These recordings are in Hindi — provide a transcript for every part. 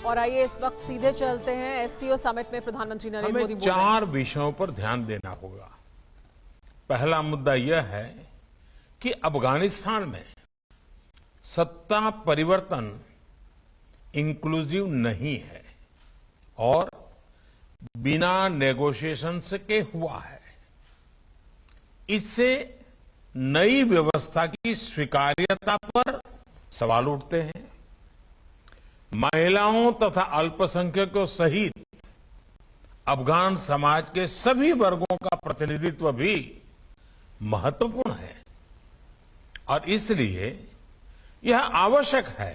और आइए इस वक्त सीधे चलते हैं एससीओ समिट में प्रधानमंत्री नरेंद्र मोदी हमें 4 विषयों पर ध्यान देना होगा। पहला मुद्दा यह है कि अफगानिस्तान में सत्ता परिवर्तन इंक्लूसिव नहीं है और बिना नेगोशिएशन के हुआ है। इससे नई व्यवस्था की स्वीकार्यता पर सवाल उठते हैं। महिलाओं तथा अल्पसंख्यकों सहित अफगान समाज के सभी वर्गों का प्रतिनिधित्व भी महत्वपूर्ण है और इसलिए यह आवश्यक है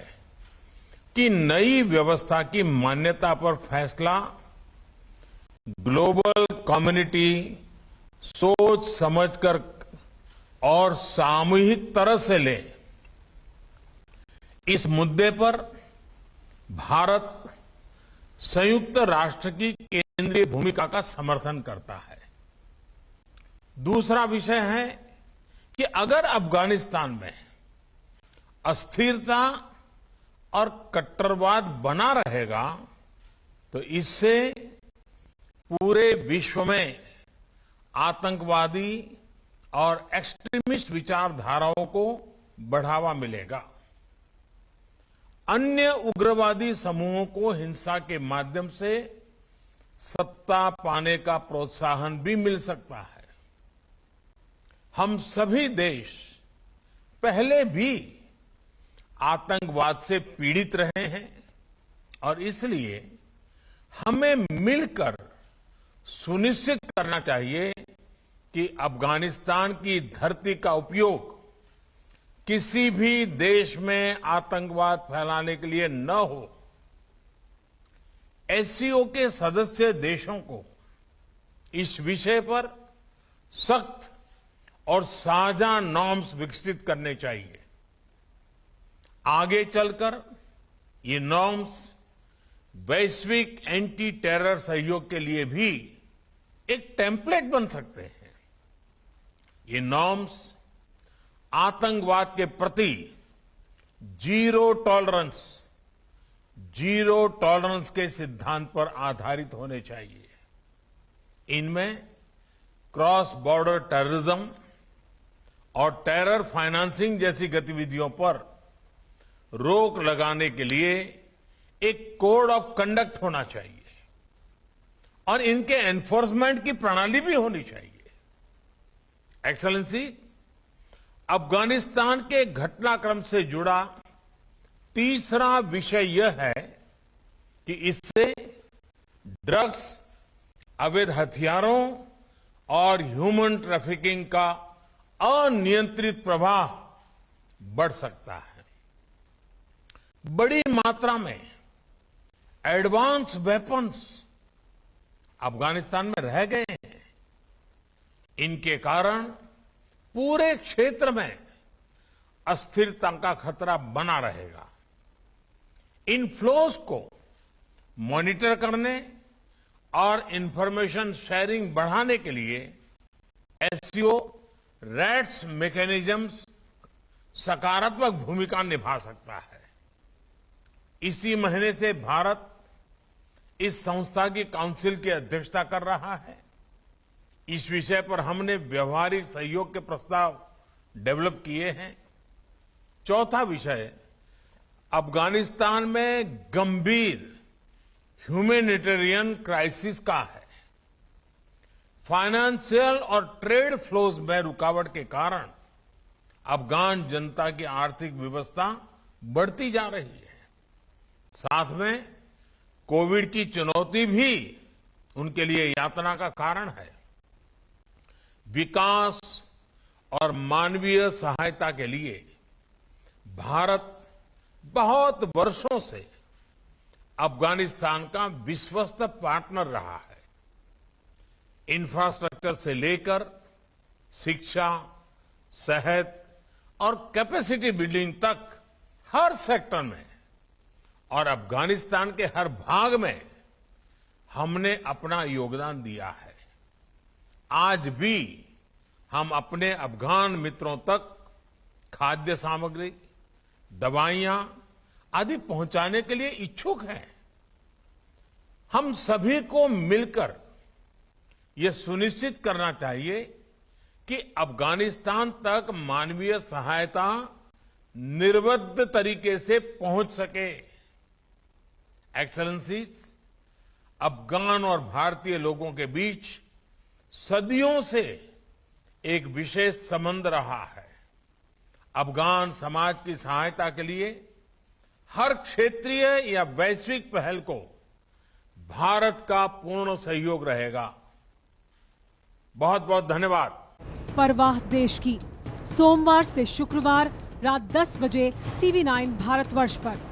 कि नई व्यवस्था की मान्यता पर फैसला ग्लोबल कम्युनिटी सोच समझकर और सामूहिक तरह से ले। इस मुद्दे पर भारत संयुक्त राष्ट्र की केंद्रीय भूमिका का समर्थन करता है। दूसरा विषय है कि अगर अफगानिस्तान में अस्थिरता और कट्टरवाद बना रहेगा तो इससे पूरे विश्व में आतंकवादी और एक्सट्रीमिस्ट विचारधाराओं को बढ़ावा मिलेगा। अन्य उग्रवादी समूहों को हिंसा के माध्यम से सत्ता पाने का प्रोत्साहन भी मिल सकता है। हम सभी देश पहले भी आतंकवाद से पीड़ित रहे हैं और इसलिए हमें मिलकर सुनिश्चित करना चाहिए कि अफगानिस्तान की धरती का उपयोग किसी भी देश में आतंकवाद फैलाने के लिए न हो। एससीओ के सदस्य देशों को इस विषय पर सख्त और साझा नॉर्म्स विकसित करने चाहिए। आगे चलकर ये नॉर्म्स वैश्विक एंटी टेरर सहयोग के लिए भी एक टेम्पलेट बन सकते हैं। ये नॉर्म्स आतंकवाद के प्रति जीरो टॉलरेंस के सिद्धांत पर आधारित होने चाहिए। इनमें क्रॉस बॉर्डर टेररिज्म और टेरर फाइनेंसिंग जैसी गतिविधियों पर रोक लगाने के लिए एक कोड ऑफ कंडक्ट होना चाहिए और इनके एनफोर्समेंट की प्रणाली भी होनी चाहिए। एक्सेलेंसी, अफगानिस्तान के घटनाक्रम से जुड़ा तीसरा विषय यह है कि इससे ड्रग्स, अवैध हथियारों और ह्यूमन ट्रैफिकिंग का अनियंत्रित प्रवाह बढ़ सकता है। बड़ी मात्रा में एडवांस वेपन्स अफगानिस्तान में रह गए हैं। इनके कारण पूरे क्षेत्र में अस्थिरता का खतरा बना रहेगा। इन फ्लोज को मॉनिटर करने और इंफॉर्मेशन शेयरिंग बढ़ाने के लिए एससीओ रैट्स मैकेनिज्म्स सकारात्मक भूमिका निभा सकता है। इसी महीने से भारत इस संस्था की काउंसिल की अध्यक्षता कर रहा है। इस विषय पर हमने व्यवहारिक सहयोग के प्रस्ताव डेवलप किए हैं। चौथा विषय अफगानिस्तान में गंभीर ह्यूमैनिटेरियन क्राइसिस का है। फाइनेंशियल और ट्रेड फ्लोज में रुकावट के कारण अफगान जनता की आर्थिक व्यवस्था बढ़ती जा रही है। साथ में कोविड की चुनौती भी उनके लिए यातना का कारण है। विकास और मानवीय सहायता के लिए भारत बहुत वर्षों से अफगानिस्तान का विश्वस्त पार्टनर रहा है। इंफ्रास्ट्रक्चर से लेकर शिक्षा, सेहत और कैपेसिटी बिल्डिंग तक हर सेक्टर में और अफगानिस्तान के हर भाग में हमने अपना योगदान दिया है। आज भी हम अपने अफगान मित्रों तक खाद्य सामग्री, दवाइयां आदि पहुंचाने के लिए इच्छुक हैं। हम सभी को मिलकर यह सुनिश्चित करना चाहिए कि अफगानिस्तान तक मानवीय सहायता निर्विघ्न तरीके से पहुंच सके। एक्सेलेंसीज, अफगान और भारतीय लोगों के बीच सदियों से एक विशेष संबंध रहा है। अफगान समाज की सहायता के लिए हर क्षेत्रीय या वैश्विक पहल को भारत का पूर्ण सहयोग रहेगा। बहुत बहुत धन्यवाद। परवाह देश की, सोमवार से शुक्रवार रात 10 बजे TV9 भारतवर्ष पर।